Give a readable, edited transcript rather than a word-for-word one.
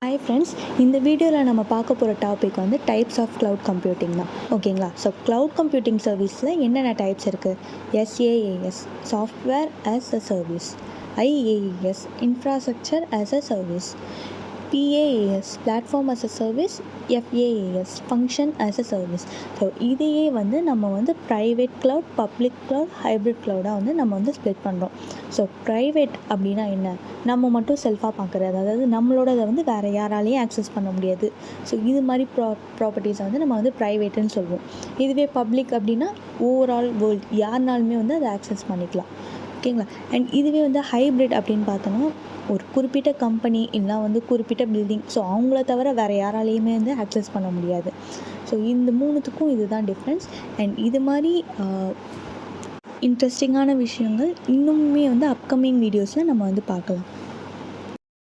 Hi friends, இந்த வீடியோவில் நம்ம பார்க்க போகிற டாபிக் வந்து டைப்ஸ் ஆஃப் க்ளவுட் கம்ப்யூட்டிங் தான். ஓகேங்களா? ஸோ க்ளவுட் கம்ப்யூட்டிங் சர்வீஸில் என்னென்ன டைப்ஸ் இருக்குது? SaaS software as a service, IaaS infrastructure as a service, PaaS platform as a service, FaaS function as a service. So இதையே வந்து நம்ம வந்து private cloud, public cloud, hybrid க்ளவுடாக வந்து நம்ம வந்து ஸ்ப்ளிட் பண்ணுறோம். ஸோ ப்ரைவேட் அப்படின்னா என்ன? நம்ம மட்டும் செல்ஃபாக பார்க்குறது, அதாவது நம்மளோடதை வந்து வேறு யாராலையும் ஆக்சஸ் பண்ண முடியாது. ஸோ இது மாதிரி ப்ராப்பர்ட்டிஸை வந்து நம்ம வந்து ப்ரைவேட்டுன்னு சொல்லுவோம். இதுவே பப்ளிக் அப்படின்னா ஓவரால் வேர்ல்டு யாருனாலுமே வந்து அதை ஆக்சஸ் பண்ணிக்கலாம். ஓகேங்களா? அண்ட் இதுவே வந்து ஹைப்ரிட் அப்படின்னு பார்த்தோன்னா, ஒரு குறிப்பிட்ட கம்பெனி இல்லைனா வந்து குறிப்பிட்ட பில்டிங், ஸோ அவங்கள தவிர வேறு யாராலையுமே வந்து ஆக்சஸ் பண்ண முடியாது. ஸோ இந்த மூணுத்துக்கும் இதுதான் டிஃப்ரென்ஸ். அண்ட் இது மாதிரி இன்ட்ரெஸ்டிங்கான விஷயங்கள் இன்னுமே வந்து அப்கமிங் வீடியோஸில் நம்ம வந்து பார்க்கலாம்.